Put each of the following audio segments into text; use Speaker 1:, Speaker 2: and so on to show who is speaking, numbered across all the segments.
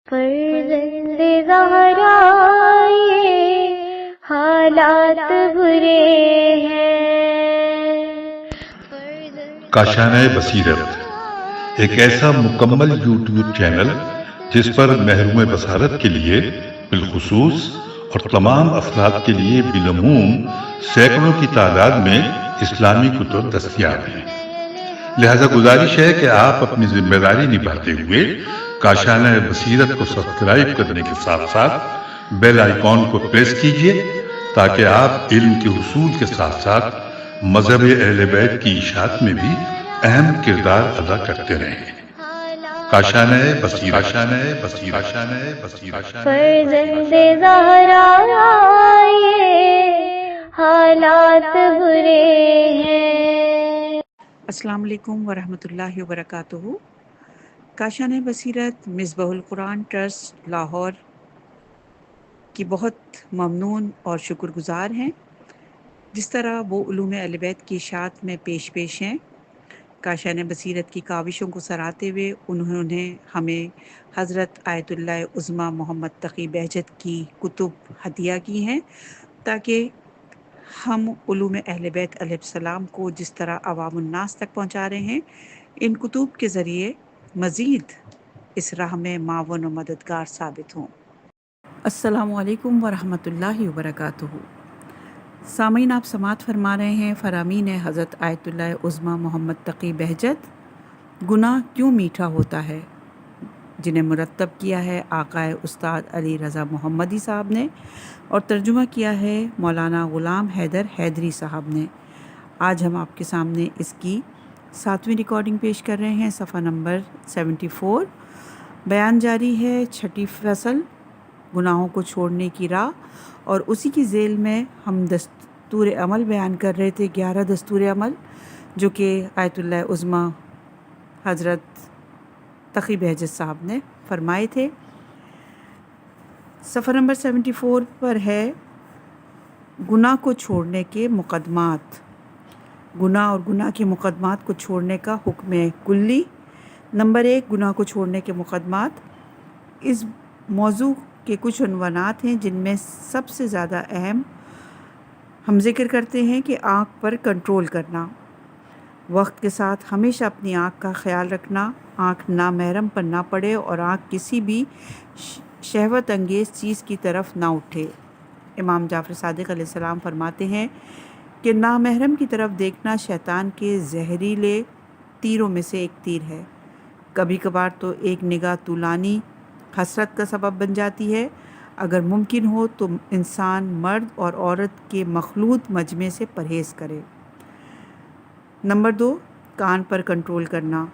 Speaker 1: فرزند زہرا یہ حالات برے ہیں۔
Speaker 2: کاشانۂ بصیرت ایک ایسا مکمل یوٹیوب چینل جس پر محروم بصارت کے لیے بالخصوص اور تمام افراد کے لیے بالعموم سینکڑوں کی تعداد میں اسلامی کتب دستیاب ہیں۔ لہذا گزارش ہے کہ آپ اپنی ذمہ داری نبھاتے ہوئے کاشانۂ بصیرت کو سبسکرائب کرنے کے ساتھ ساتھ بیل آئیکن کو پریس کیجئے تاکہ آپ علم کے حصول کے ساتھ ساتھ مذہب اہل بیت کی اشاعت میں بھی اہم کردار ادا کرتے رہیں۔ کاشانۂ بصیرت، کاشانۂ بصیرت، کاشانۂ بصیرت۔
Speaker 1: فرزند زہرا یہ حالات برے ہیں۔
Speaker 3: السلام علیکم ورحمۃ اللہ وبرکاتہ۔ کاشانۂ بصیرت مصباح القرآن ٹرسٹ لاہور کی بہت ممنون اور شکر گزار ہیں، جس طرح وہ علوم اہل بیت کی اشاعت میں پیش ہیں۔ کاشانۂ بصیرت کی کاوشوں کو سراہتے ہوئے انہوں نے ہمیں حضرت آیت اللہ عظمیٰ محمد تقی بہجت کی کتب ہدیہ کی ہیں، تاکہ ہم علوم اہل بیت علیہ السلام کو جس طرح عوام الناس تک پہنچا رہے ہیں، ان کتب کے ذریعے مزید اس راہ میں معاون و مددگار ثابت ہوں۔ السلام علیکم ورحمۃ اللہ وبرکاتہ۔ سامعین، آپ سماعت فرما رہے ہیں فرامین حضرت آیت اللہ عظمیٰ محمد تقی بہجت، گناہ کیوں میٹھا ہوتا ہے، جنہیں مرتب کیا ہے آقائے استاد علی رضا محمدی صاحب نے اور ترجمہ کیا ہے مولانا غلام حیدر حیدری صاحب نے۔ آج ہم آپ کے سامنے اس کی 7ویں ریکارڈنگ پیش کر رہے ہیں، صفحہ نمبر 74۔ بیان جاری ہے 6ٹھی فصل گناہوں کو چھوڑنے کی راہ، اور اسی کی ذیل میں ہم دستور عمل بیان کر رہے تھے، 11 دستور عمل جو کہ آیت اللہ عظمیٰ حضرت تقی بہجت صاحب نے فرمائے تھے۔ صفحہ نمبر 74 پر ہے گناہ کو چھوڑنے کے مقدمات۔ گناہ اور گناہ کے مقدمات کو چھوڑنے کا حکم کلی۔ نمبر 1، گناہ کو چھوڑنے کے مقدمات۔ اس موضوع کے کچھ عنوانات ہیں جن میں سب سے زیادہ اہم ہم ذکر کرتے ہیں کہ آنکھ پر کنٹرول کرنا، وقت کے ساتھ ہمیشہ اپنی آنکھ کا خیال رکھنا، آنکھ نامحرم پر نہ پڑے اور آنکھ کسی بھی شہوت انگیز چیز کی طرف نہ اٹھے۔ امام جعفر صادق علیہ السلام فرماتے ہیں کہ نامحرم کی طرف دیکھنا شیطان کے زہریلے تیروں میں سے ایک تیر ہے۔ کبھی کبھار تو ایک نگاہ طولانی حسرت کا سبب بن جاتی ہے۔ اگر ممکن ہو تو انسان مرد اور عورت کے مخلوط مجمع سے پرہیز کرے۔ نمبر 2، کان پر کنٹرول کرنا۔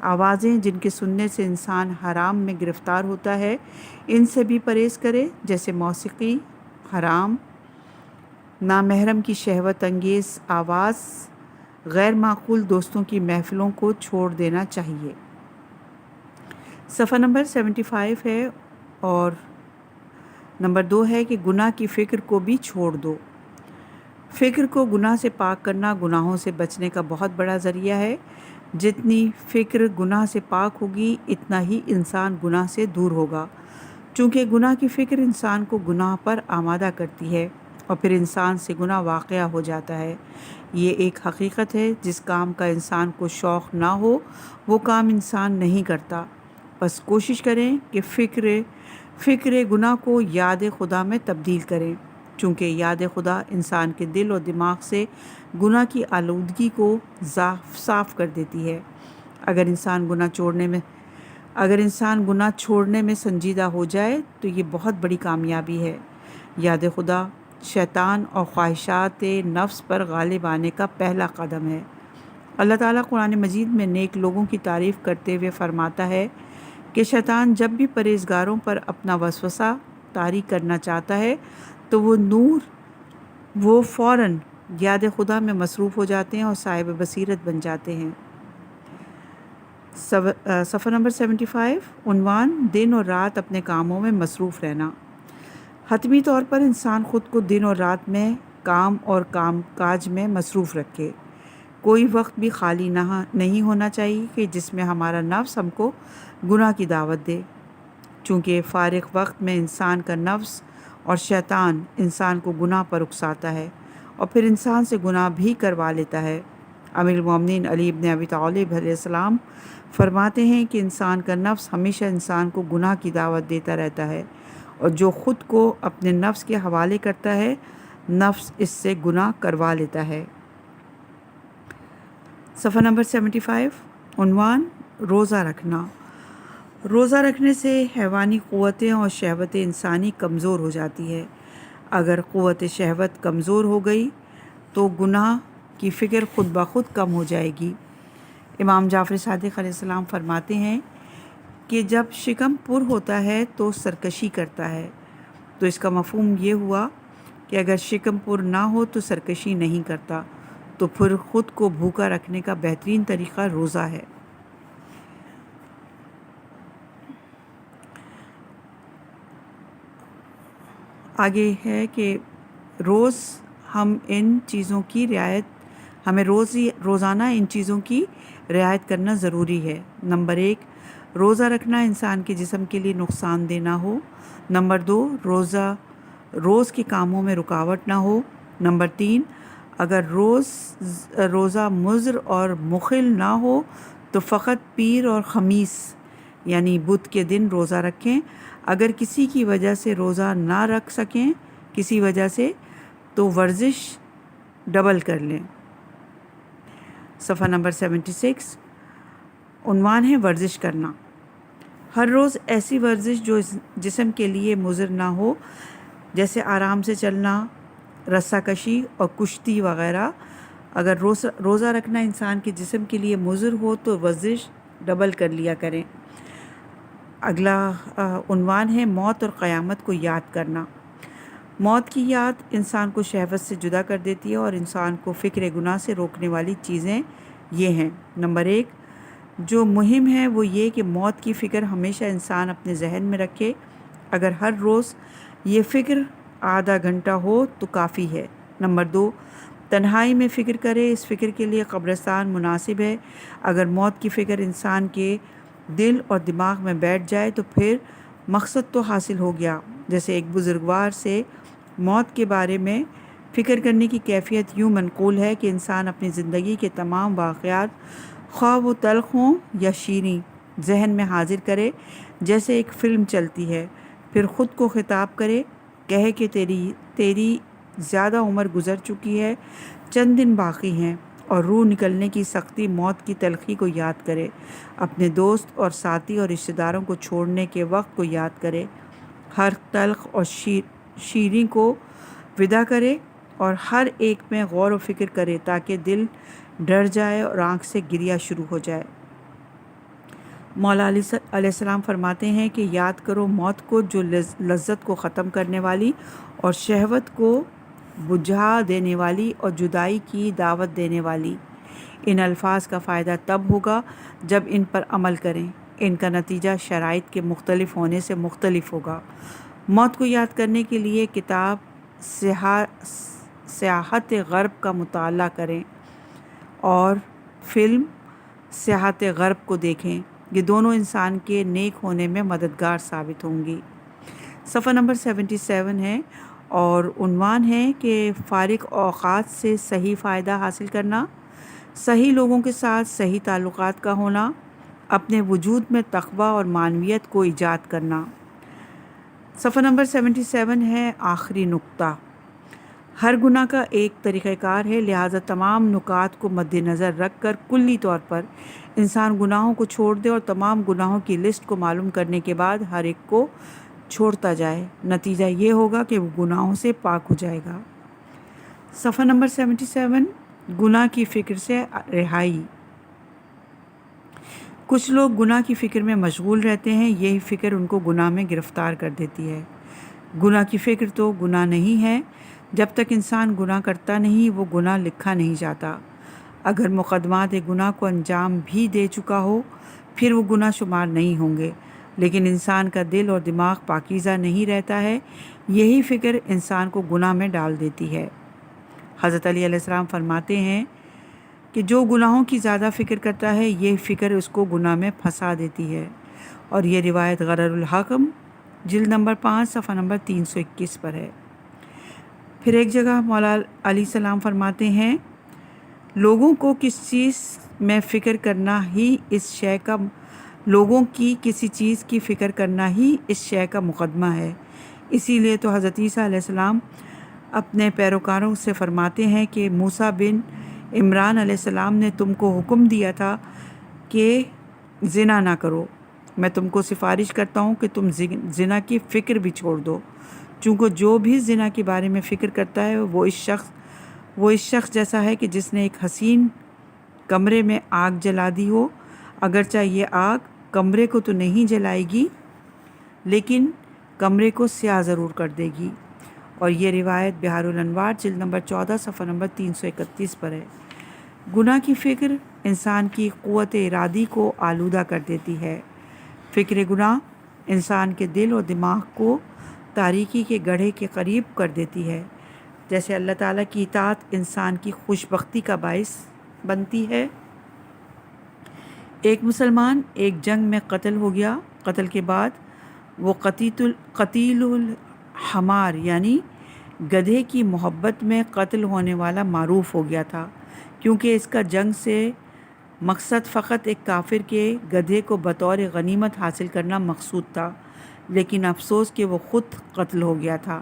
Speaker 3: آوازیں جن کے سننے سے انسان حرام میں گرفتار ہوتا ہے، ان سے بھی پرہیز کرے، جیسے موسیقی، حرام، نامحرم کی شہوت انگیز آواز، غیر معقول دوستوں کی محفلوں کو چھوڑ دینا چاہیے۔ صفحہ نمبر 75 ہے، اور نمبر 2 ہے کہ گناہ کی فکر کو بھی چھوڑ دو۔ فکر کو گناہ سے پاک کرنا گناہوں سے بچنے کا بہت بڑا ذریعہ ہے۔ جتنی فکر گناہ سے پاک ہوگی، اتنا ہی انسان گناہ سے دور ہوگا، چونکہ گناہ کی فکر انسان کو گناہ پر آمادہ کرتی ہے اور پھر انسان سے گناہ واقع ہو جاتا ہے۔ یہ ایک حقیقت ہے، جس کام کا انسان کو شوق نہ ہو وہ کام انسان نہیں کرتا۔ بس کوشش کریں کہ فکر گناہ کو یاد خدا میں تبدیل کریں، چونکہ یاد خدا انسان کے دل اور دماغ سے گناہ کی آلودگی کو صاف کر دیتی ہے۔ اگر انسان گناہ چھوڑنے میں سنجیدہ ہو جائے تو یہ بہت بڑی کامیابی ہے۔ یاد خدا شیطان اور خواہشات نفس پر غالب آنے کا پہلا قدم ہے۔ اللہ تعالیٰ قرآن مجید میں نیک لوگوں کی تعریف کرتے ہوئے فرماتا ہے کہ شیطان جب بھی پرہیزگاروں پر اپنا وسوسہ طاری کرنا چاہتا ہے تو وہ فوراً یاد خدا میں مصروف ہو جاتے ہیں اور صاحب بصیرت بن جاتے ہیں۔ صفحہ نمبر 75، عنوان دن اور رات اپنے کاموں میں مصروف رہنا۔ حتمی طور پر انسان خود کو دن اور رات میں کام اور کام کاج میں مصروف رکھے۔ کوئی وقت بھی خالی نہیں ہونا چاہیے کہ جس میں ہمارا نفس ہم کو گناہ کی دعوت دے۔ چونکہ فارغ وقت میں انسان کا نفس اور شیطان انسان کو گناہ پر اکساتا ہے اور پھر انسان سے گناہ بھی کروا لیتا ہے۔ امیر المومنین علی ابن ابی طالب علیہ السلام فرماتے ہیں کہ انسان کا نفس ہمیشہ انسان کو گناہ کی دعوت دیتا رہتا ہے، اور جو خود کو اپنے نفس کے حوالے کرتا ہے نفس اس سے گناہ کروا لیتا ہے۔ صفحہ نمبر 75، عنوان روزہ رکھنا۔ روزہ رکھنے سے حیوانی قوتیں اور شہوت انسانی کمزور ہو جاتی ہے۔ اگر قوت شہوت کمزور ہو گئی تو گناہ کی فکر خود بخود کم ہو جائے گی۔ امام جعفر صادق علیہ السلام فرماتے ہیں کہ جب شکم پر ہوتا ہے تو سرکشی کرتا ہے، تو اس کا مفہوم یہ ہوا کہ اگر شکم پر نہ ہو تو سرکشی نہیں کرتا، تو پھر خود کو بھوکا رکھنے کا بہترین طریقہ روزہ ہے۔ آگے ہے کہ ہمیں روزانہ ان چیزوں کی رعایت کرنا ضروری ہے۔ نمبر 1، روزہ رکھنا انسان کے جسم کے لیے نقصان دہ نہ ہو۔ نمبر 2، روز کے کاموں میں رکاوٹ نہ ہو۔ نمبر 3، اگر روزہ مضر اور مخل نہ ہو تو فقط پیر اور خمیس یعنی بدھ کے دن روزہ رکھیں۔ اگر کسی کی وجہ سے روزہ نہ رکھ سکیں کسی وجہ سے تو ورزش ڈبل کر لیں۔ صفحہ نمبر 76، عنوان ہے ورزش کرنا۔ ہر روز ایسی ورزش جو جسم کے لیے مضر نہ ہو، جیسے آرام سے چلنا، رسہ کشی اور کشتی وغیرہ۔ اگر روزہ رکھنا انسان کے جسم کے لیے مضر ہو تو ورزش ڈبل کر لیا کریں۔ اگلا عنوان ہے موت اور قیامت کو یاد کرنا۔ موت کی یاد انسان کو شہوت سے جدا کر دیتی ہے اور انسان کو فکر گناہ سے روکنے والی چیزیں یہ ہیں۔ نمبر 1، جو مہم ہے وہ یہ کہ موت کی فکر ہمیشہ انسان اپنے ذہن میں رکھے۔ اگر ہر روز یہ فکر آدھا گھنٹہ ہو تو کافی ہے۔ نمبر 2، تنہائی میں فکر کرے، اس فکر کے لیے قبرستان مناسب ہے۔ اگر موت کی فکر انسان کے دل اور دماغ میں بیٹھ جائے تو پھر مقصد تو حاصل ہو گیا۔ جیسے ایک بزرگوار سے موت کے بارے میں فکر کرنے کی کیفیت یوں منقول ہے کہ انسان اپنی زندگی کے تمام واقعات خواہ وہ تلخ ہوں یا شیریں ذہن میں حاضر کرے جیسے ایک فلم چلتی ہے، پھر خود کو خطاب کرے، کہے کہ تیری زیادہ عمر گزر چکی ہے، چند دن باقی ہیں، اور روح نکلنے کی سختی موت کی تلخی کو یاد کرے، اپنے دوست اور ساتھی اور رشتہ داروں کو چھوڑنے کے وقت کو یاد کرے، ہر تلخ اور شیریں کو ودا کرے اور ہر ایک میں غور و فکر کرے تاکہ دل ڈر جائے اور آنکھ سے گریہ شروع ہو جائے۔ مولا علی علیہ السلام فرماتے ہیں کہ یاد کرو موت کو جو لذت کو ختم کرنے والی اور شہوت کو بجھا دینے والی اور جدائی کی دعوت دینے والی۔ ان الفاظ کا فائدہ تب ہوگا جب ان پر عمل کریں، ان کا نتیجہ شرائط کے مختلف ہونے سے مختلف ہوگا۔ موت کو یاد کرنے کے لیے کتاب سیاحت غرب کا مطالعہ کریں اور فلم سیاحت غرب کو دیکھیں، یہ دونوں انسان کے نیک ہونے میں مددگار ثابت ہوں گی۔ صفحہ نمبر 77 ہے اور عنوان ہے کہ فارغ اوقات سے صحیح فائدہ حاصل کرنا، صحیح لوگوں کے ساتھ صحیح تعلقات کا ہونا، اپنے وجود میں تقویٰ اور معنویت کو ایجاد کرنا۔ صفحہ نمبر 77 ہے آخری نقطہ۔ ہر گناہ کا ایک طریقہ کار ہے، لہٰذا تمام نکات کو مد نظر رکھ کر کلی طور پر انسان گناہوں کو چھوڑ دے اور تمام گناہوں کی لسٹ کو معلوم کرنے کے بعد ہر ایک کو چھوڑتا جائے، نتیجہ یہ ہوگا کہ وہ گناہوں سے پاک ہو جائے گا۔ صفحہ نمبر 77، گناہ کی فکر سے رہائی۔ کچھ لوگ گناہ کی فکر میں مشغول رہتے ہیں، یہی فکر ان کو گناہ میں گرفتار کر دیتی ہے۔ گناہ کی فکر تو گناہ نہیں ہے، جب تک انسان گناہ کرتا نہیں وہ گناہ لکھا نہیں جاتا۔ اگر مقدمات گناہ کو انجام بھی دے چکا ہو پھر وہ گناہ شمار نہیں ہوں گے، لیکن انسان کا دل اور دماغ پاکیزہ نہیں رہتا ہے، یہی فکر انسان کو گناہ میں ڈال دیتی ہے۔ حضرت علی علیہ السلام فرماتے ہیں کہ جو گناہوں کی زیادہ فکر کرتا ہے یہ فکر اس کو گناہ میں پھنسا دیتی ہے، اور یہ روایت غرر الحکم جلد نمبر 5 صفحہ نمبر 321 پر ہے۔ پھر ایک جگہ مولا علیہ السلام فرماتے ہیں لوگوں کو کس چیز میں فکر کرنا ہی اس شے کا لوگوں کی کسی چیز کی فکر کرنا ہی اس شے کا مقدمہ ہے۔ اسی لیے تو حضرت عیسیٰ علیہ السلام اپنے پیروکاروں سے فرماتے ہیں کہ موسیٰ بن عمران علیہ السلام نے تم کو حکم دیا تھا کہ زنا نہ کرو، میں تم کو سفارش کرتا ہوں کہ تم زنا کی فکر بھی چھوڑ دو، چونکہ جو بھی زنا کے بارے میں فکر کرتا ہے وہ اس شخص جیسا ہے کہ جس نے ایک حسین کمرے میں آگ جلا دی ہو، اگرچہ یہ آگ کمرے کو تو نہیں جلائے گی لیکن کمرے کو سیاہ ضرور کر دے گی۔ اور یہ روایت بحار الانوار جلد نمبر 14 صفحہ نمبر 331 پر ہے۔ گناہ کی فکر انسان کی قوت ارادی کو آلودہ کر دیتی ہے۔ فکر گناہ انسان کے دل اور دماغ کو تاریکی کے گڑھے کے قریب کر دیتی ہے۔ جیسے اللہ تعالیٰ کی اطاعت انسان کی خوش بختی کا باعث بنتی ہے۔ ایک مسلمان ایک جنگ میں قتل ہو گیا، قتل کے بعد وہ قتیل الحمار یعنی گدھے کی محبت میں قتل ہونے والا معروف ہو گیا تھا، کیونکہ اس کا جنگ سے مقصد فقط ایک کافر کے گدھے کو بطور غنیمت حاصل کرنا مقصود تھا، لیکن افسوس کہ وہ خود قتل ہو گیا تھا۔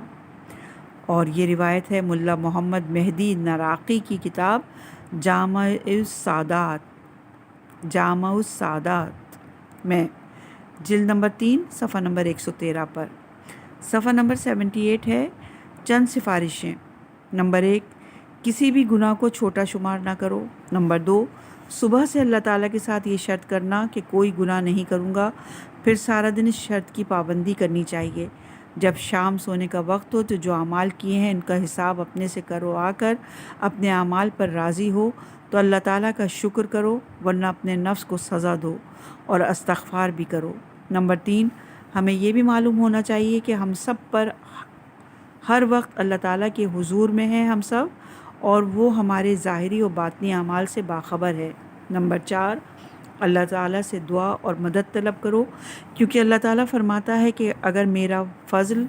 Speaker 3: اور یہ روایت ہے ملا محمد مہدی نراقی کی کتاب جامع السعادات میں، جلد نمبر 3 صفحہ نمبر 113 پر۔ صفحہ نمبر 78 ہے چند سفارشیں۔ نمبر 1، کسی بھی گناہ کو چھوٹا شمار نہ کرو۔ نمبر 2، صبح سے اللہ تعالیٰ کے ساتھ یہ شرط کرنا کہ کوئی گناہ نہیں کروں گا، پھر سارا دن اس شرط کی پابندی کرنی چاہیے۔ جب شام سونے کا وقت ہو تو جو اعمال کیے ہیں ان کا حساب اپنے سے کرو آ کر اپنے اعمال پر راضی ہو تو اللہ تعالیٰ کا شکر کرو، ورنہ اپنے نفس کو سزا دو اور استغفار بھی کرو۔ نمبر 3، ہمیں یہ بھی معلوم ہونا چاہیے کہ ہم سب پر ہر وقت اللہ تعالیٰ کے حضور میں ہیں ہم سب، اور وہ ہمارے ظاہری و باطنی اعمال سے باخبر ہے۔ نمبر 4، اللہ تعالیٰ سے دعا اور مدد طلب کرو، کیونکہ اللہ تعالیٰ فرماتا ہے کہ اگر میرا فضل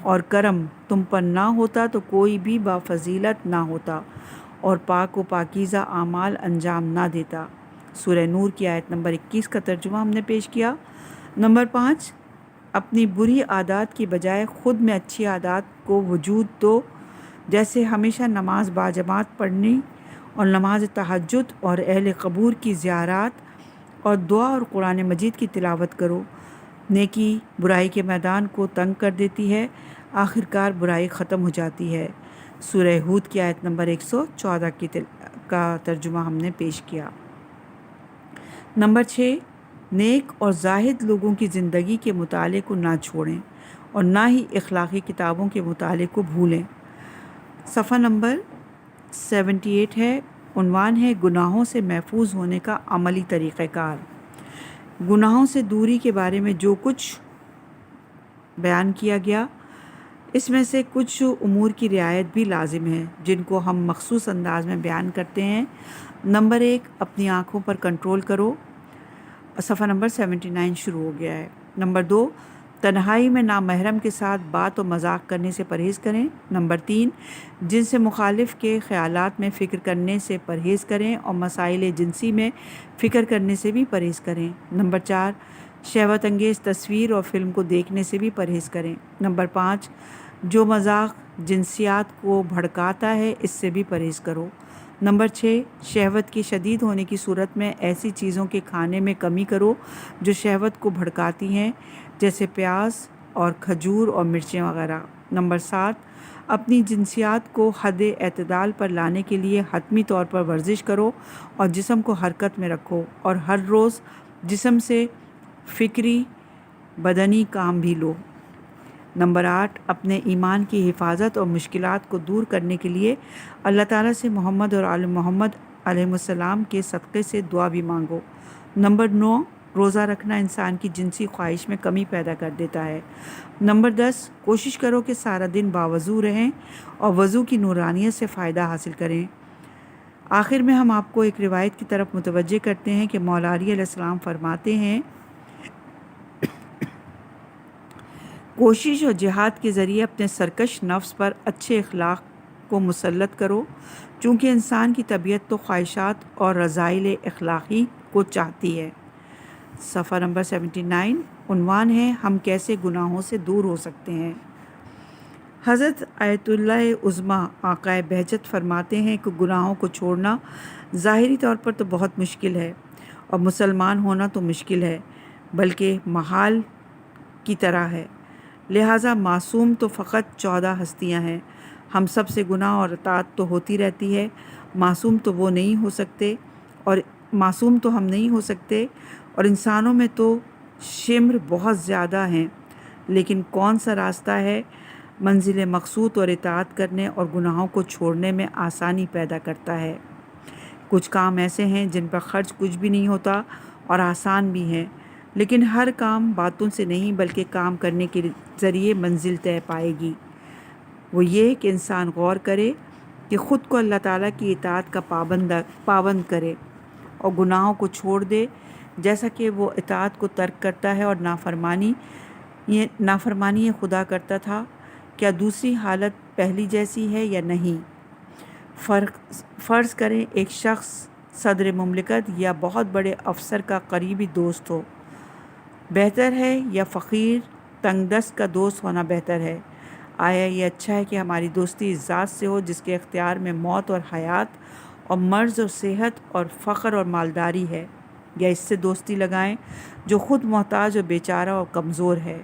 Speaker 3: اور کرم تم پر نہ ہوتا تو کوئی بھی بافضیلت نہ ہوتا اور پاک و پاکیزہ اعمال انجام نہ دیتا۔ سورہ نور کی آیت نمبر 21 کا ترجمہ ہم نے پیش کیا۔ نمبر 5، اپنی بری عادات کی بجائے خود میں اچھی عادات کو وجود دو، جیسے ہمیشہ نماز باجماعت پڑھنی اور نماز تہجد اور اہل قبور کی زیارات اور دعا اور قرآن مجید کی تلاوت کرو۔ نیکی برائی کے میدان کو تنگ کر دیتی ہے، آخر کار برائی ختم ہو جاتی ہے۔ سورہ ہود کی آیت نمبر 114 کا ترجمہ ہم نے پیش کیا۔ نمبر 6، نیک اور زاہد لوگوں کی زندگی کے مطالعے کو نہ چھوڑیں اور نہ ہی اخلاقی کتابوں کے مطالعے کو بھولیں۔ صفحہ نمبر 78 ہے، عنوان ہے گناہوں سے محفوظ ہونے کا عملی طریقہ کار۔ گناہوں سے دوری کے بارے میں جو کچھ بیان کیا گیا، اس میں سے کچھ امور کی رعایت بھی لازم ہے جن کو ہم مخصوص انداز میں بیان کرتے ہیں۔ نمبر 1، اپنی آنکھوں پر کنٹرول کرو۔ صفحہ نمبر 79 شروع ہو گیا ہے۔ نمبر 2، تنہائی میں نامحرم کے ساتھ بات و مذاق کرنے سے پرہیز کریں۔ نمبر 3، جن سے مخالف کے خیالات میں فکر کرنے سے پرہیز کریں اور مسائل جنسی میں فکر کرنے سے بھی پرہیز کریں۔ نمبر 4، شہوت انگیز تصویر اور فلم کو دیکھنے سے بھی پرہیز کریں۔ نمبر 5، جو مذاق جنسیات کو بھڑکاتا ہے اس سے بھی پرہیز کرو۔ نمبر 6، شہوت کی شدید ہونے کی صورت میں ایسی چیزوں کے کھانے میں کمی کرو جو شہوت کو بھڑکاتی ہیں، جیسے پیاز اور کھجور اور مرچیں وغیرہ۔ نمبر 7، اپنی جنسیات کو حد اعتدال پر لانے کے لیے حتمی طور پر ورزش کرو اور جسم کو حرکت میں رکھو، اور ہر روز جسم سے فکری بدنی کام بھی لو۔ نمبر 8، اپنے ایمان کی حفاظت اور مشکلات کو دور کرنے کے لیے اللہ تعالیٰ سے محمد اور آل محمد علیہ السلام کے صدقے سے دعا بھی مانگو۔ نمبر 9، روزہ رکھنا انسان کی جنسی خواہش میں کمی پیدا کر دیتا ہے۔ نمبر 10، کوشش کرو کہ سارا دن باوضو رہیں اور وضو کی نورانیت سے فائدہ حاصل کریں۔ آخر میں ہم آپ کو ایک روایت کی طرف متوجہ کرتے ہیں کہ مولا علی علیہ السلام فرماتے ہیں کوشش اور جہاد کے ذریعے اپنے سرکش نفس پر اچھے اخلاق کو مسلط کرو، چونکہ انسان کی طبیعت تو خواہشات اور رذائل اخلاقی کو چاہتی ہے۔ صفحہ نمبر 79، عنوان ہے ہم کیسے گناہوں سے دور ہو سکتے ہیں۔ حضرت آیت اللہ عظمیٰ آقائے بہجت فرماتے ہیں کہ گناہوں کو چھوڑنا ظاہری طور پر تو بہت مشکل ہے، اور مسلمان ہونا تو مشکل ہے، بلکہ محال کی طرح ہے۔ لہٰذا معصوم تو فقط 14 ہستیاں ہیں، ہم سب سے گناہ اور اطاعت تو ہوتی رہتی ہے۔ معصوم تو ہم نہیں ہو سکتے، اور انسانوں میں تو شمر بہت زیادہ ہیں، لیکن کون سا راستہ ہے منزل مقصود اور اطاعت کرنے اور گناہوں کو چھوڑنے میں آسانی پیدا کرتا ہے۔ کچھ کام ایسے ہیں جن پر خرچ کچھ بھی نہیں ہوتا اور آسان بھی ہیں، لیکن ہر کام باتوں سے نہیں بلکہ کام کرنے کے ذریعے منزل طے پائے گی۔ وہ یہ کہ انسان غور کرے کہ خود کو اللہ تعالیٰ کی اطاعت کا پابند کرے اور گناہوں کو چھوڑ دے، جیسا کہ وہ اطاعت کو ترک کرتا ہے اور نافرمانی خدا کرتا تھا۔ کیا دوسری حالت پہلی جیسی ہے یا نہیں؟ فرض کریں ایک شخص صدر مملکت یا بہت بڑے افسر کا قریبی دوست ہو، بہتر ہے یا فقیر تنگ دست کا دوست ہونا بہتر ہے؟ آیا یہ اچھا ہے کہ ہماری دوستی اس ذات سے ہو جس کے اختیار میں موت اور حیات اور مرض اور صحت اور فقر اور مالداری ہے، یا اس سے دوستی لگائیں جو خود محتاج اور بیچارہ اور کمزور ہے؟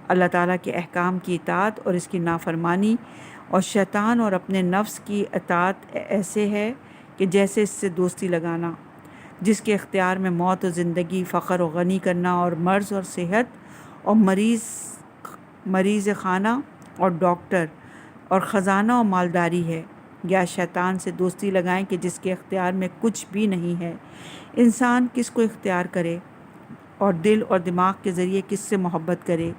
Speaker 3: اللہ تعالیٰ کے احکام کی اطاعت اور اس کی نافرمانی اور شیطان اور اپنے نفس کی اطاعت ایسے ہے کہ جیسے اس سے دوستی لگانا جس کے اختیار میں موت اور زندگی، فقر و غنی کرنا اور مرض اور صحت اور مریض خانہ اور ڈاکٹر اور خزانہ اور مالداری ہے، یا شیطان سے دوستی لگائیں کہ جس کے اختیار میں کچھ بھی نہیں ہے۔ انسان کس کو اختیار کرے اور دل اور دماغ کے ذریعے کس سے محبت کرے؟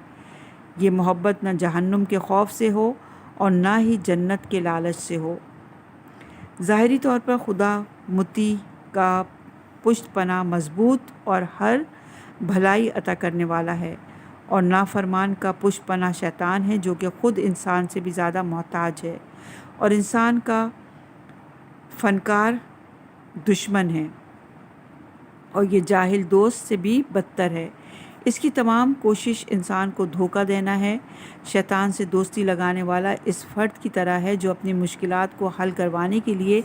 Speaker 3: یہ محبت نہ جہنم کے خوف سے ہو اور نہ ہی جنت کے لالچ سے ہو۔ ظاہری طور پر خدا مطیع کا پشت پناہ مضبوط اور ہر بھلائی عطا کرنے والا ہے، اور نافرمان کا پشت پناہ شیطان ہے جو کہ خود انسان سے بھی زیادہ محتاج ہے اور انسان کا فنکار دشمن ہے، اور یہ جاہل دوست سے بھی بدتر ہے۔ اس کی تمام کوشش انسان کو دھوکہ دینا ہے۔ شیطان سے دوستی لگانے والا اس فرد کی طرح ہے جو اپنی مشکلات کو حل کروانے کے لیے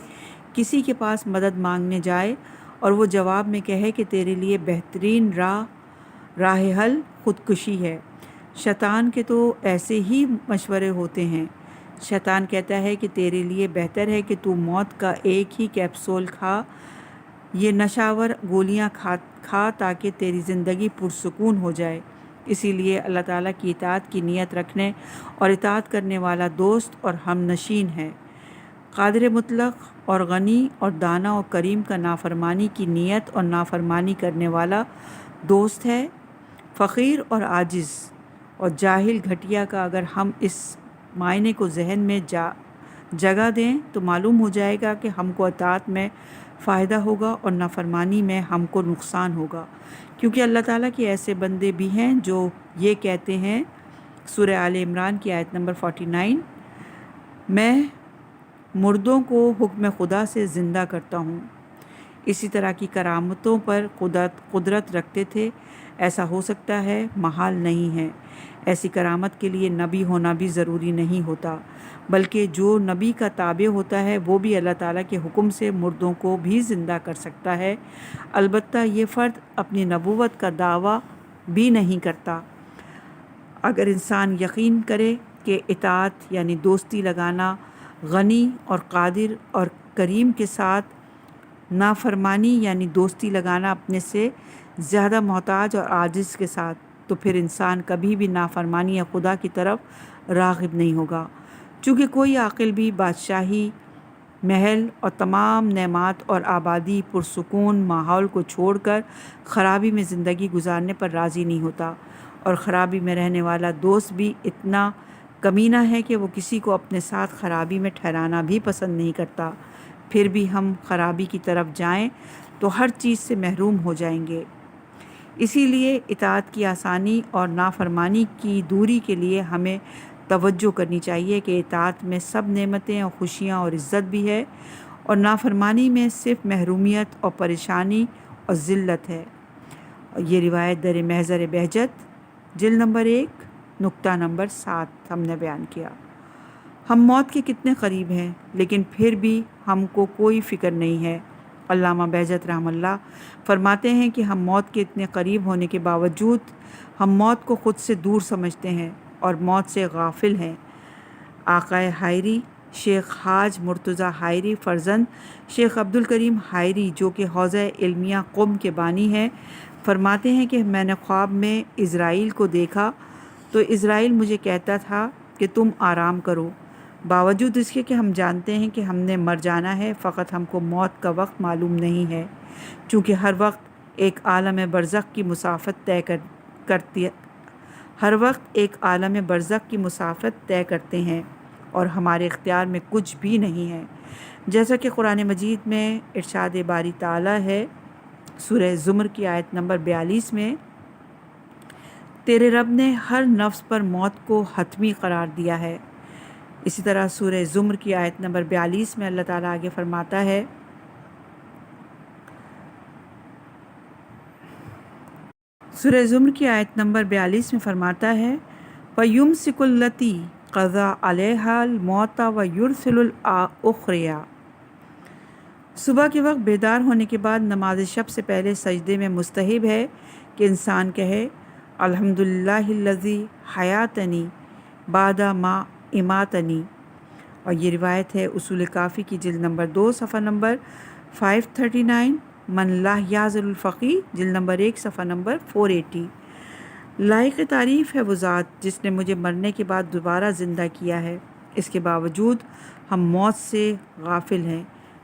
Speaker 3: کسی کے پاس مدد مانگنے جائے اور وہ جواب میں کہے کہ تیرے لیے بہترین راہ حل خودکشی ہے۔ شیطان کے تو ایسے ہی مشورے ہوتے ہیں۔ شیطان کہتا ہے کہ تیرے لیے بہتر ہے کہ تو موت کا ایک ہی کیپسول کھا، یہ نشاور گولیاں کھا تاکہ تیری زندگی پرسکون ہو جائے۔ اسی لیے اللہ تعالیٰ کی اطاعت کی نیت رکھنے اور اطاعت کرنے والا دوست اور ہم نشین ہے۔ قادر مطلق اور غنی اور دانا اور کریم کا نافرمانی کی نیت اور نافرمانی کرنے والا دوست ہے۔ فقیر اور عاجز اور جاہل گھٹیا کا اگر ہم اس معنی کو ذہن میں جگہ دیں تو معلوم ہو جائے گا کہ ہم کو اطاعت میں فائدہ ہوگا اور نافرمانی میں ہم کو نقصان ہوگا، کیونکہ اللہ تعالیٰ کے ایسے بندے بھی ہیں جو یہ کہتے ہیں، سورہ آل عمران کی آیت نمبر 49، میں مردوں کو حکم خدا سے زندہ کرتا ہوں۔ اسی طرح کی کرامتوں پر قدرت رکھتے تھے۔ ایسا ہو سکتا ہے؟ محال نہیں ہے۔ ایسی کرامت کے لیے نبی ہونا بھی ضروری نہیں ہوتا، بلکہ جو نبی کا تابع ہوتا ہے وہ بھی اللہ تعالیٰ کے حکم سے مردوں کو بھی زندہ کر سکتا ہے۔ البتہ یہ فرد اپنی نبوت کا دعویٰ بھی نہیں کرتا۔ اگر انسان یقین کرے کہ اطاعت یعنی دوستی لگانا غنی اور قادر اور کریم کے ساتھ، نافرمانی یعنی دوستی لگانا اپنے سے زیادہ محتاج اور عاجز کے ساتھ، تو پھر انسان کبھی بھی نافرمانی خدا کی طرف راغب نہیں ہوگا، چونکہ کوئی عاقل بھی بادشاہی، محل اور تمام نعمات اور آبادی پرسکون ماحول کو چھوڑ کر خرابی میں زندگی گزارنے پر راضی نہیں ہوتا، اور خرابی میں رہنے والا دوست بھی اتنا کمینہ ہے کہ وہ کسی کو اپنے ساتھ خرابی میں ٹھہرانا بھی پسند نہیں کرتا۔ پھر بھی ہم خرابی کی طرف جائیں تو ہر چیز سے محروم ہو جائیں گے۔ اسی لیے اطاعت کی آسانی اور نافرمانی کی دوری کے لیے ہمیں توجہ کرنی چاہیے کہ اطاعت میں سب نعمتیں اور خوشیاں اور عزت بھی ہے، اور نافرمانی میں صرف محرومیت اور پریشانی اور ذلت ہے۔ اور یہ روایت در محضر بہجت جلد نمبر 1 نقطہ نمبر 7 ہم نے بیان کیا۔ ہم موت کے کتنے قریب ہیں، لیکن پھر بھی ہم کو کوئی فکر نہیں ہے۔ علامہ بہجت رحمہ اللہ فرماتے ہیں کہ ہم موت کے اتنے قریب ہونے کے باوجود ہم موت کو خود سے دور سمجھتے ہیں اور موت سے غافل ہیں۔ آقائے حائری شیخ حاج مرتضیٰ حائری فرزند شیخ عبدالکریم حائری، جو کہ حوزہ علمیہ قم کے بانی ہیں، فرماتے ہیں کہ میں نے خواب میں اسرائیل کو دیکھا تو اسرائیل مجھے کہتا تھا کہ تم آرام کرو، باوجود اس کے کہ ہم جانتے ہیں کہ ہم نے مر جانا ہے، فقط ہم کو موت کا وقت معلوم نہیں ہے، چونکہ ہر وقت ایک عالم برزخ کی مسافت طے کرتے ہیں اور ہمارے اختیار میں کچھ بھی نہیں ہے، جیسا کہ قرآن مجید میں ارشاد باری تعالیٰ ہے سورہ زمر کی آیت نمبر 42 میں، تیرے رب نے ہر نفس پر موت کو حتمی قرار دیا ہے۔ اسی طرح سورہ زمر کی آیت نمبر 42 میں اللہ تعالیٰ آگے فرماتا ہے، سورہ زمر کی آیت نمبر 42 میں فرماتا ہے وَيُمْسِكُ الَّتِي قَضَى عَلَيْهَا الْمَوْتَ وَيُرْسِلُ الْأُخْرَى۔ صبح کے وقت بیدار ہونے کے بعد نماز شب سے پہلے سجدے میں مستحب ہے کہ انسان کہے الحمدللہ الذی حیاتنی بعد ما اماتنی، اور یہ روایت ہے اصول کافی کی جلد نمبر 2 صفحہ نمبر 539، من لا یعزل الفقی جلد نمبر 1 صفحہ نمبر 480۔ لائق تعریف ہے وہ ذات جس نے مجھے مرنے کے بعد دوبارہ زندہ کیا ہے، اس کے باوجود ہم موت سے غافل ہیں۔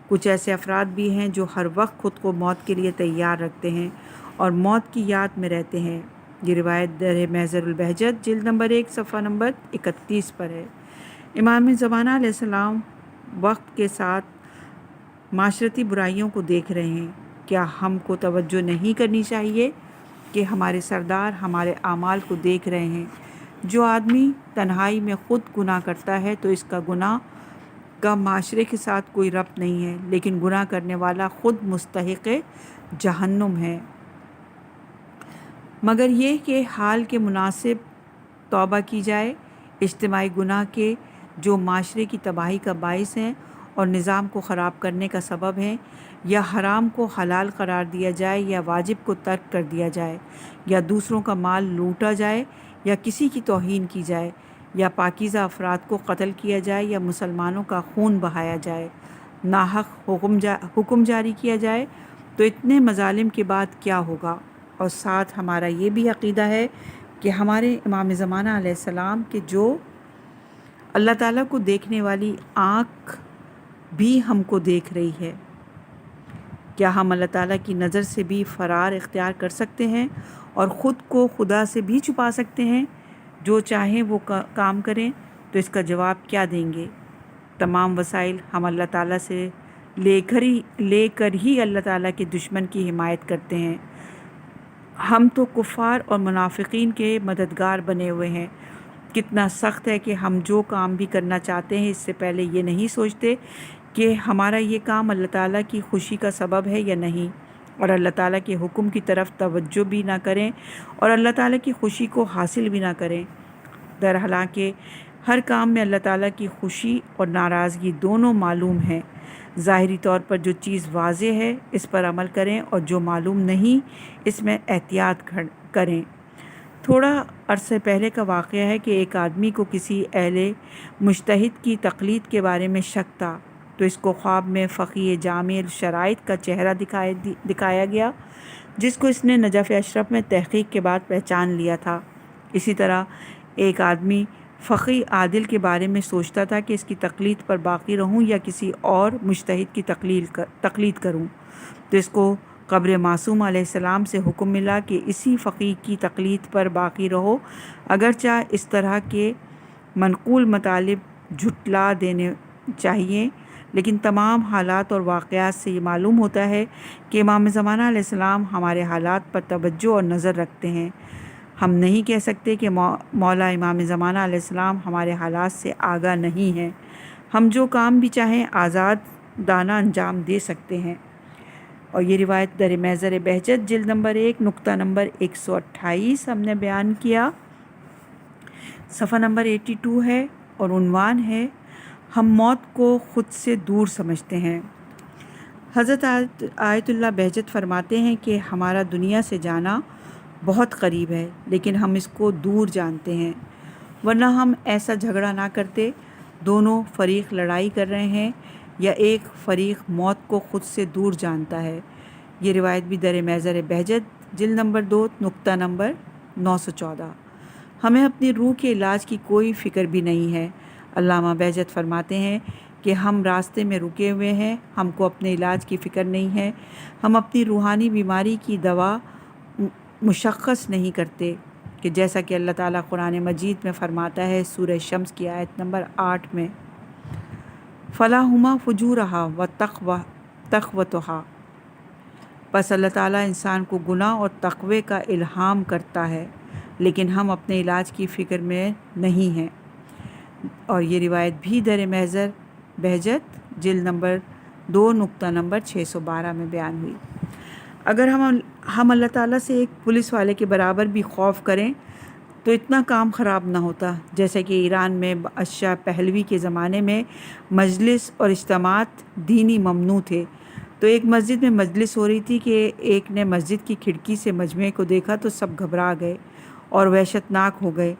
Speaker 3: کچھ ایسے افراد بھی ہیں جو ہر وقت خود کو موت کے لیے تیار رکھتے ہیں اور موت کی یاد میں رہتے ہیں۔ یہ روایت در محضر البہجت جلد نمبر 1 صفحہ نمبر 31 پر ہے۔ امام زمانہ علیہ السلام وقت کے ساتھ معاشرتی برائیوں کو دیکھ رہے ہیں۔ کیا ہم کو توجہ نہیں کرنی چاہیے کہ ہمارے سردار ہمارے اعمال کو دیکھ رہے ہیں؟ جو آدمی تنہائی میں خود گناہ کرتا ہے تو اس کا گناہ کا معاشرے کے ساتھ کوئی ربط نہیں ہے، لیکن گناہ کرنے والا خود مستحق جہنم ہے، مگر یہ کہ حال کے مناسب توبہ کی جائے۔ اجتماعی گناہ کے جو معاشرے کی تباہی کا باعث ہیں اور نظام کو خراب کرنے کا سبب ہیں، یا حرام کو حلال قرار دیا جائے، یا واجب کو ترک کر دیا جائے، یا دوسروں کا مال لوٹا جائے، یا کسی کی توہین کی جائے، یا پاکیزہ افراد کو قتل کیا جائے، یا مسلمانوں کا خون بہایا جائے، ناحق حکم جاری کیا جائے، تو اتنے مظالم کے بعد کیا ہوگا؟ اور ساتھ ہمارا یہ بھی عقیدہ ہے کہ ہمارے امام زمانہ علیہ السلام کہ جو اللہ تعالیٰ کو دیکھنے والی آنکھ بھی ہم کو دیکھ رہی ہے، کیا ہم اللہ تعالیٰ کی نظر سے بھی فرار اختیار کر سکتے ہیں اور خود کو خدا سے بھی چھپا سکتے ہیں؟ جو چاہیں وہ کام کریں، تو اس کا جواب کیا دیں گے؟ تمام وسائل ہم اللہ تعالیٰ سے لے کر ہی اللہ تعالیٰ کے دشمن کی حمایت کرتے ہیں۔ ہم تو کفار اور منافقین کے مددگار بنے ہوئے ہیں۔ کتنا سخت ہے کہ ہم جو کام بھی کرنا چاہتے ہیں اس سے پہلے یہ نہیں سوچتے کہ ہمارا یہ کام اللہ تعالیٰ کی خوشی کا سبب ہے یا نہیں، اور اللہ تعالیٰ کے حکم کی طرف توجہ بھی نہ کریں اور اللہ تعالیٰ کی خوشی کو حاصل بھی نہ کریں۔ حالانکہ ہر کام میں اللہ تعالیٰ کی خوشی اور ناراضگی دونوں معلوم ہیں۔ ظاہری طور پر جو چیز واضح ہے اس پر عمل کریں، اور جو معلوم نہیں اس میں احتیاط کریں۔ تھوڑا عرصے پہلے کا واقعہ ہے کہ ایک آدمی کو کسی اہل مجتہد کی تقلید کے بارے میں شک تھا، تو اس کو خواب میں فقیہ جامع الشرائط کا چہرہ دکھایا گیا، جس کو اس نے نجف اشرف میں تحقیق کے بعد پہچان لیا تھا۔ اسی طرح ایک آدمی فقیہ عادل کے بارے میں سوچتا تھا کہ اس کی تقلید پر باقی رہوں یا کسی اور مجتہد کی تقلید کروں، تو اس کو قبر معصوم علیہ السلام سے حکم ملا کہ اسی فقیہ کی تقلید پر باقی رہو، اگرچہ اس طرح کے منقول مطالب جھٹلا دینے چاہیے، لیکن تمام حالات اور واقعات سے یہ معلوم ہوتا ہے کہ امام زمانہ علیہ السلام ہمارے حالات پر توجہ اور نظر رکھتے ہیں۔ ہم نہیں کہہ سکتے کہ مولا امام زمانہ علیہ السلام ہمارے حالات سے آگاہ نہیں ہیں۔ ہم جو کام بھی چاہیں آزادانہ انجام دے سکتے ہیں۔ اور یہ روایت در محضر بہجت جلد نمبر 1 نقطہ نمبر 128 ہم نے بیان کیا، صفحہ نمبر 82 ہے، اور عنوان ہے ہم موت کو خود سے دور سمجھتے ہیں۔ حضرت آیت اللہ بہجت فرماتے ہیں کہ ہمارا دنیا سے جانا بہت قریب ہے، لیکن ہم اس کو دور جانتے ہیں، ورنہ ہم ایسا جھگڑا نہ کرتے۔ دونوں فریق لڑائی کر رہے ہیں یا ایک فریق موت کو خود سے دور جانتا ہے۔ یہ روایت بھی در محضر بہجت جلد نمبر 2 نقطہ نمبر 914۔ ہمیں اپنی روح کے علاج کی کوئی فکر بھی نہیں ہے۔ علامہ بہجت فرماتے ہیں کہ ہم راستے میں رکے ہوئے ہیں، ہم کو اپنے علاج کی فکر نہیں ہے، ہم اپنی روحانی بیماری کی دوا مشخص نہیں کرتے، کہ جیسا کہ اللہ تعالیٰ قرآن مجید میں فرماتا ہے سورہ شمس کی آیت نمبر 8 میں، فَلَهُمَا فُجُورَهَا وَتَقْوَتُهَا، پس اللہ تعالیٰ انسان کو گناہ اور تقوی کا الہام کرتا ہے، لیکن ہم اپنے علاج کی فکر میں نہیں ہیں۔ اور یہ روایت بھی در محضر بہجت جلد نمبر 2 نقطہ نمبر 612 میں بیان ہوئی۔ اگر ہم اللہ تعالیٰ سے ایک پولیس والے کے برابر بھی خوف کریں تو اتنا کام خراب نہ ہوتا، جیسے کہ ایران میں بادشاہ پہلوی کے زمانے میں مجلس اور اجتماعات دینی ممنوع تھے۔ تو ایک مسجد میں مجلس ہو رہی تھی کہ ایک نے مسجد کی کھڑکی سے مجمع کو دیکھا تو سب گھبرا گئے اور وحشت ناک ہو گئے۔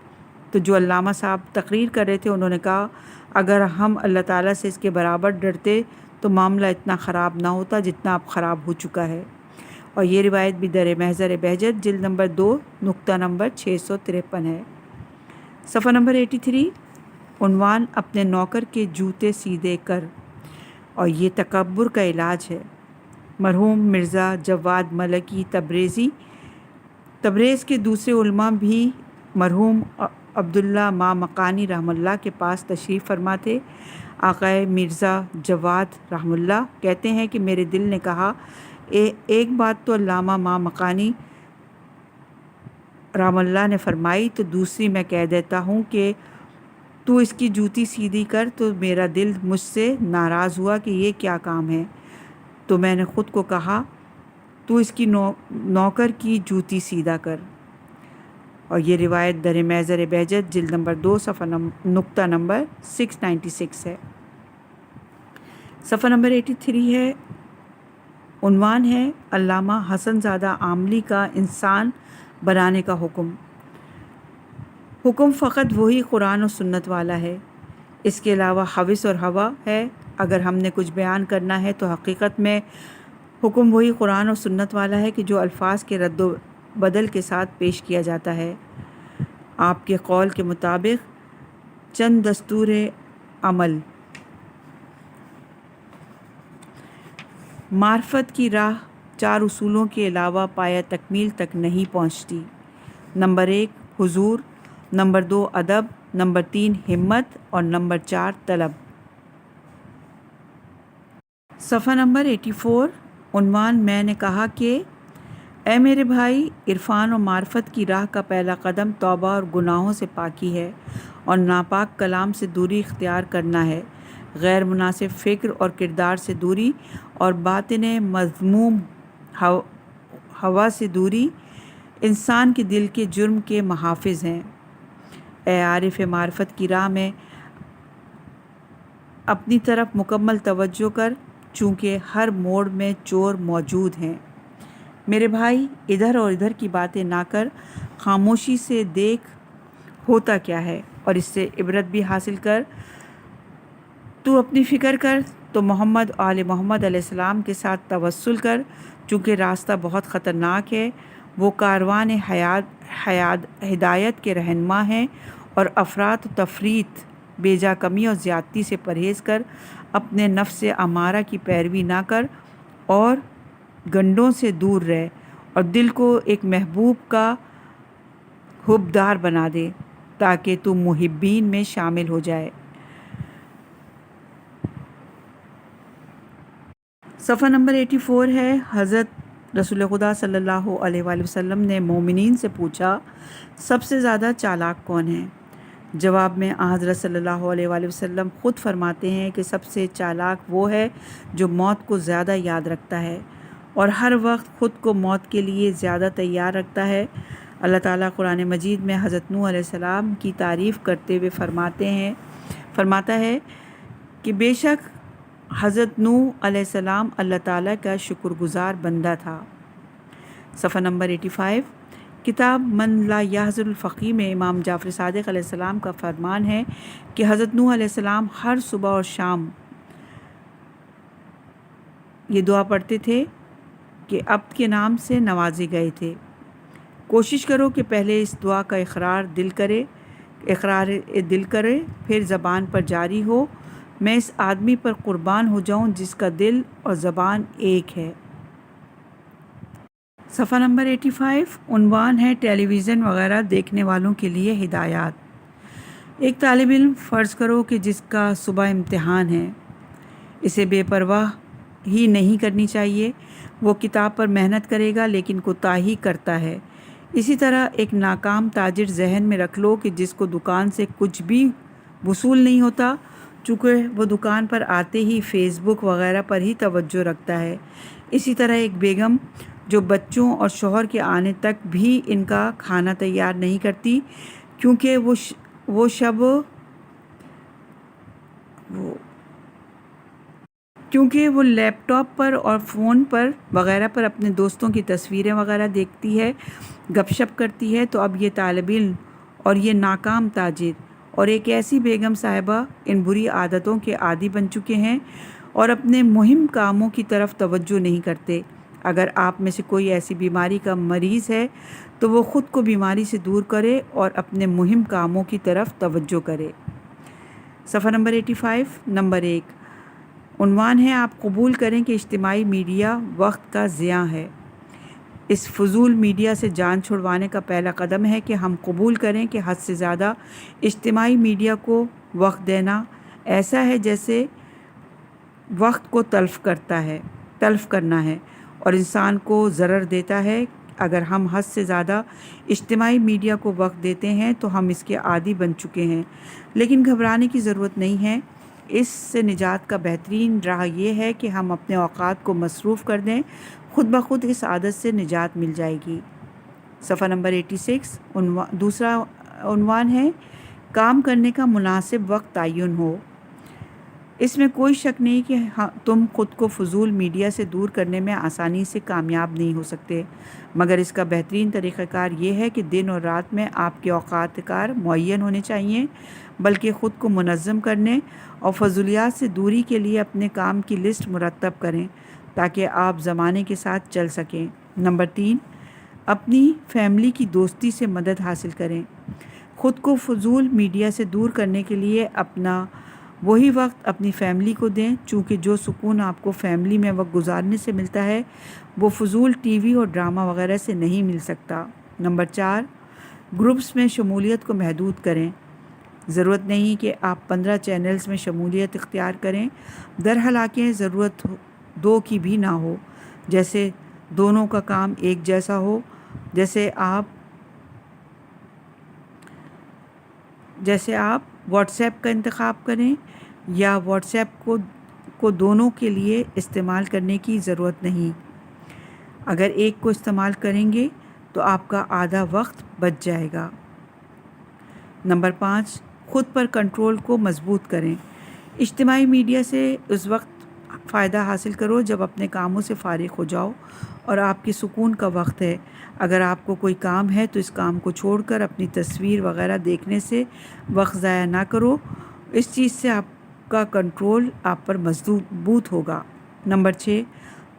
Speaker 3: تو جو علامہ صاحب تقریر کر رہے تھے انہوں نے کہا اگر ہم اللہ تعالیٰ سے اس کے برابر ڈرتے تو معاملہ اتنا خراب نہ ہوتا جتنا اب خراب ہو چکا ہے۔ اور یہ روایت بھی در محضر بہجت جلد نمبر 2 نقطہ نمبر 653 ہے، صفحہ نمبر 83، عنوان اپنے نوکر کے جوتے سیدھے کر۔ اور یہ تکبر کا علاج ہے۔ مرحوم مرزا جواد ملکی تبریز کے دوسرے علماء بھی مرحوم عبداللہ مامقانی رحمہ اللہ کے پاس تشریف فرما تھے۔ آقا مرزا جواد رحمہ اللہ کہتے ہیں کہ میرے دل نے کہا ایک بات تو علامہ مامقانی رحمہ اللہ نے فرمائی تو دوسری میں کہہ دیتا ہوں کہ تو اس کی جوتی سیدھی کر، تو میرا دل مجھ سے ناراض ہوا کہ یہ کیا کام ہے، تو میں نے خود کو کہا تو اس کی نوکر کی جوتی سیدھا کر۔ اور یہ روایت در محضر بہجت جلد نمبر 2 صفحہ نقطہ نمبر 696 ہے، صفحہ نمبر 83 ہے، عنوان ہے علامہ حسن زادہ عاملی کا انسان بنانے کا حکم۔ حکم فقط وہی قرآن و سنت والا ہے، اس کے علاوہ حوث اور ہوا ہے۔ اگر ہم نے کچھ بیان کرنا ہے تو حقیقت میں حکم وہی قرآن و سنت والا ہے کہ جو الفاظ کے رد و بدل کے ساتھ پیش کیا جاتا ہے۔ آپ کے قول کے مطابق چند دستور عمل، معرفت کی راہ 4 اصولوں کے علاوہ پایہ تکمیل تک نہیں پہنچتی۔ نمبر 1 حضور، نمبر 2 ادب، نمبر 3 ہمت اور نمبر 4 طلب۔ صفحہ نمبر 84، عنوان میں نے کہا کہ اے میرے بھائی، عرفان و معرفت کی راہ کا پہلا قدم توبہ اور گناہوں سے پاکی ہے اور ناپاک کلام سے دوری اختیار کرنا ہے، غیر مناسب فکر اور کردار سے دوری اور باطن مذموم ہوا سے دوری انسان کے دل کے جرم کے محافظ ہیں۔ اے عارف معرفت کی راہ میں اپنی طرف مکمل توجہ کر، چونکہ ہر موڑ میں چور موجود ہیں۔ میرے بھائی، ادھر اور ادھر کی باتیں نہ کر، خاموشی سے دیکھ ہوتا کیا ہے اور اس سے عبرت بھی حاصل کر۔ تو اپنی فکر کر تو محمد آل محمد علیہ السلام کے ساتھ توسل کر، چونکہ راستہ بہت خطرناک ہے۔ وہ کاروان ہدایت کے رہنما ہیں، اور افراط و تفریط، بیجا کمی اور زیادتی سے پرہیز کر، اپنے نفس امارہ کی پیروی نہ کر اور گنڈوں سے دور رہ، اور دل کو ایک محبوب کا حبدار بنا دے تاکہ تو محبین میں شامل ہو جائے۔ صفحہ نمبر 84 ہے، حضرت رسول خدا صلی اللہ علیہ وآلہ وسلم نے مومنین سے پوچھا سب سے زیادہ چالاک کون ہے؟ جواب میں حضرت صلی اللہ علیہ وآلہ وسلم خود فرماتے ہیں کہ سب سے چالاک وہ ہے جو موت کو زیادہ یاد رکھتا ہے اور ہر وقت خود کو موت کے لیے زیادہ تیار رکھتا ہے۔ اللہ تعالیٰ قرآن مجید میں حضرت نوح علیہ السلام کی تعریف کرتے ہوئے فرماتا ہے کہ بے شک حضرت نوح علیہ السلام اللہ تعالیٰ کا شکر گزار بندہ تھا۔ صفحہ نمبر 85 کتاب من لا یحزن الفقی میں امام جعفر صادق علیہ السلام کا فرمان ہے کہ حضرت نوح علیہ السلام ہر صبح اور شام یہ دعا پڑھتے تھے کہ عبد کے نام سے نوازے گئے تھے۔ کوشش کرو کہ پہلے اس دعا کا اقرار دل کرے پھر زبان پر جاری ہو، میں اس آدمی پر قربان ہو جاؤں جس کا دل اور زبان ایک ہے۔ صفحہ نمبر 85 عنوان ہے ٹیلی ویژن وغیرہ دیکھنے والوں کے لیے ہدایات۔ ایک طالب علم فرض کرو کہ جس کا صبح امتحان ہے، اسے بے پرواہ ہی نہیں کرنی چاہیے۔ وہ کتاب پر محنت کرے گا لیکن کوتاہی کرتا ہے۔ اسی طرح ایک ناکام تاجر ذہن میں رکھ لو کہ جس کو دکان سے کچھ بھی وصول نہیں ہوتا، چونکہ وہ دکان پر آتے ہی فیس بک وغیرہ پر ہی توجہ رکھتا ہے۔ اسی طرح ایک بیگم جو بچوں اور شوہر کے آنے تک بھی ان کا کھانا تیار نہیں کرتی کیونکہ وہ لیپ ٹاپ پر اور فون پر وغیرہ پر اپنے دوستوں کی تصویریں وغیرہ دیکھتی ہے، گپ شپ کرتی ہے، تو اب یہ طالب علم اور یہ ناکام تاجر اور ایک ایسی بیگم صاحبہ ان بری عادتوں کے عادی بن چکے ہیں اور اپنے مہم کاموں کی طرف توجہ نہیں کرتے۔ اگر آپ میں سے کوئی ایسی بیماری کا مریض ہے تو وہ خود کو بیماری سے دور کرے اور اپنے مہم کاموں کی طرف توجہ کرے۔ صفحہ نمبر 85 نمبر 1 عنوان ہے آپ قبول کریں کہ اجتماعی میڈیا وقت کا ضیاع ہے۔ اس فضول میڈیا سے جان چھڑوانے کا پہلا قدم ہے کہ ہم قبول کریں کہ حد سے زیادہ اجتماعی میڈیا کو وقت دینا ایسا ہے جیسے وقت کو تلف کرنا ہے اور انسان کو ضرر دیتا ہے۔ اگر ہم حد سے زیادہ اجتماعی میڈیا کو وقت دیتے ہیں تو ہم اس کے عادی بن چکے ہیں، لیکن گھبرانے کی ضرورت نہیں ہے۔ اس سے نجات کا بہترین راہ یہ ہے کہ ہم اپنے اوقات کو مصروف کر دیں، خود بخود اس عادت سے نجات مل جائے گی۔ صفحہ نمبر 86 دوسرا عنوان ہے کام کرنے کا مناسب وقت تعین ہو۔ اس میں کوئی شک نہیں کہ تم خود کو فضول میڈیا سے دور کرنے میں آسانی سے کامیاب نہیں ہو سکتے، مگر اس کا بہترین طریقہ کار یہ ہے کہ دن اور رات میں آپ کے اوقات کار معین ہونے چاہیے، بلکہ خود کو منظم کرنے اور فضولیات سے دوری کے لیے اپنے کام کی لسٹ مرتب کریں تاکہ آپ زمانے کے ساتھ چل سکیں۔ نمبر 3 اپنی فیملی کی دوستی سے مدد حاصل کریں۔ خود کو فضول میڈیا سے دور کرنے کے لیے اپنا وہی وقت اپنی فیملی کو دیں، چونکہ جو سکون آپ کو فیملی میں وقت گزارنے سے ملتا ہے وہ فضول ٹی وی اور ڈرامہ وغیرہ سے نہیں مل سکتا۔ نمبر 4 گروپس میں شمولیت کو محدود کریں۔ ضرورت نہیں کہ آپ 15 چینلز میں شمولیت اختیار کریں، درحالانکہ ضرورت 2 کی بھی نہ ہو، جیسے دونوں کا کام ایک جیسا ہو، جیسے آپ واٹس ایپ کا انتخاب کریں یا واٹس ایپ کو دونوں کے لیے استعمال کرنے کی ضرورت نہیں۔ اگر ایک کو استعمال کریں گے تو آپ کا آدھا وقت بچ جائے گا۔ نمبر 5 خود پر کنٹرول کو مضبوط کریں۔ اجتماعی میڈیا سے اس وقت فائدہ حاصل کرو جب اپنے کاموں سے فارغ ہو جاؤ اور آپ کی سکون کا وقت ہے۔ اگر آپ کو کوئی کام ہے تو اس کام کو چھوڑ کر اپنی تصویر وغیرہ دیکھنے سے وقت ضائع نہ کرو، اس چیز سے آپ کا کنٹرول آپ پر مضبوط ہوگا۔ نمبر 6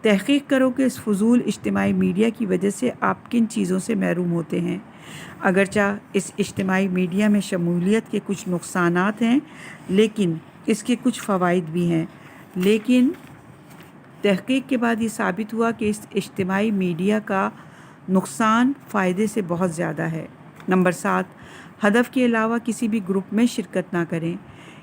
Speaker 3: تحقیق کرو کہ اس فضول اجتماعی میڈیا کی وجہ سے آپ کن چیزوں سے محروم ہوتے ہیں۔ اگرچہ اس اجتماعی میڈیا میں شمولیت کے کچھ نقصانات ہیں لیکن اس کے کچھ فوائد بھی ہیں، لیکن تحقیق کے بعد یہ ثابت ہوا کہ اس اجتماعی میڈیا کا نقصان فائدے سے بہت زیادہ ہے۔ نمبر 7 ہدف کے علاوہ کسی بھی گروپ میں شرکت نہ کریں۔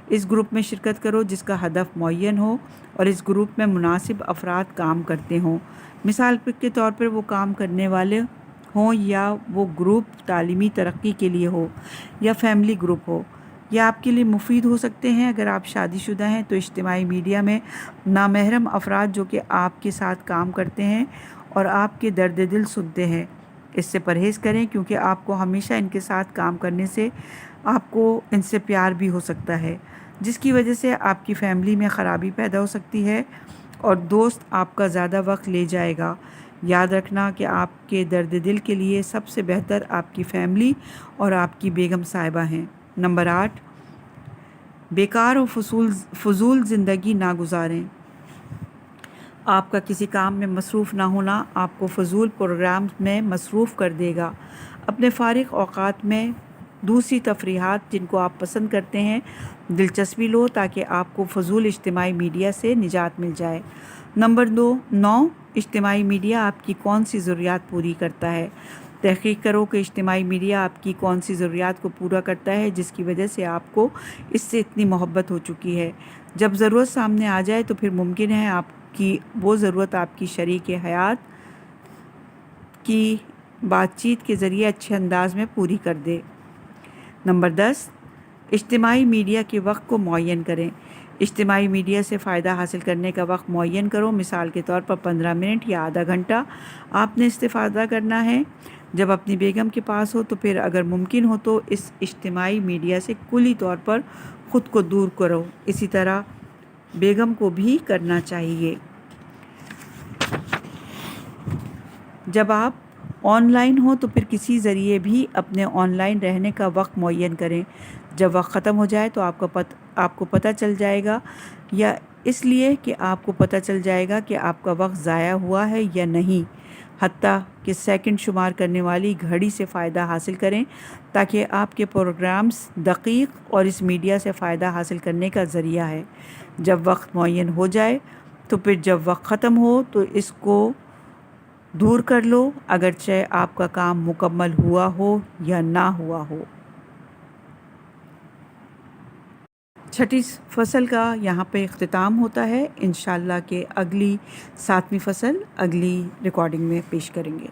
Speaker 3: اس گروپ میں شرکت کرو جس کا ہدف معین ہو اور اس گروپ میں مناسب افراد کام کرتے ہوں۔ مثال کے طور پر وہ کام کرنے والے ہوں یا وہ گروپ تعلیمی ترقی کے لیے ہو یا فیملی گروپ ہو، یا آپ کے لیے مفید ہو سکتے ہیں۔ اگر آپ شادی شدہ ہیں تو اجتماعی میڈیا میں نامحرم افراد جو کہ آپ کے ساتھ کام کرتے ہیں اور آپ کے درد دل سنتے ہیں، اس سے پرہیز کریں، کیونکہ آپ کو ہمیشہ ان کے ساتھ کام کرنے سے آپ کو ان سے پیار بھی ہو سکتا ہے، جس کی وجہ سے آپ کی فیملی میں خرابی پیدا ہو سکتی ہے اور دوست آپ کا زیادہ وقت لے جائے گا۔ یاد رکھنا کہ آپ کے درد دل کے لیے سب سے بہتر آپ کی فیملی اور آپ کی بیگم صاحبہ ہیں۔ نمبر 8، بیکار و فضول زندگی نہ گزاریں۔ آپ کا کسی کام میں مصروف نہ ہونا آپ کو فضول پروگرامز میں مصروف کر دے گا۔ اپنے فارغ اوقات میں دوسری تفریحات جن کو آپ پسند کرتے ہیں دلچسپی لو تاکہ آپ کو فضول اجتماعی میڈیا سے نجات مل جائے۔ نمبر 9، اجتماعی میڈیا آپ کی کون سی ضروریات پوری کرتا ہے۔ تحقیق کرو کہ اجتماعی میڈیا آپ کی کون سی ضروریات کو پورا کرتا ہے جس کی وجہ سے آپ کو اس سے اتنی محبت ہو چکی ہے۔ جب ضرورت سامنے آ جائے تو پھر ممکن ہے آپ کی وہ ضرورت آپ کی شریک حیات کی بات چیت کے ذریعے اچھے انداز میں پوری کر دے۔ نمبر 10، اجتماعی میڈیا کے وقت کو معین کریں۔ اجتماعی میڈیا سے فائدہ حاصل کرنے کا وقت معین کرو۔ مثال کے طور پر 15 منٹ یا آدھا گھنٹہ آپ نے استفادہ کرنا ہے۔ جب اپنی بیگم کے پاس ہو تو پھر اگر ممکن ہو تو اس اجتماعی میڈیا سے کلی طور پر خود کو دور کرو۔ اسی طرح بیگم کو بھی کرنا چاہیے۔ جب آپ آن لائن ہوں تو پھر کسی ذریعے بھی اپنے آن لائن رہنے کا وقت معین کریں۔ جب وقت ختم ہو جائے تو آپ کو پتہ چل جائے گا، یا اس لیے کہ آپ کو پتہ چل جائے گا کہ آپ کا وقت ضائع ہوا ہے یا نہیں۔ حتیٰ کہ سیکنڈ شمار کرنے والی گھڑی سے فائدہ حاصل کریں تاکہ آپ کے پروگرامز دقیق اور اس میڈیا سے فائدہ حاصل کرنے کا ذریعہ ہے۔ جب وقت معین ہو جائے تو پھر جب وقت ختم ہو تو اس کو دور کر لو، اگرچہ آپ کا کام مکمل ہوا ہو یا نہ ہوا ہو۔ چھٹی فصل کا یہاں پہ اختتام ہوتا ہے۔ انشاءاللہ کہ اگلی 7ویں فصل اگلی ریکارڈنگ میں پیش کریں گے۔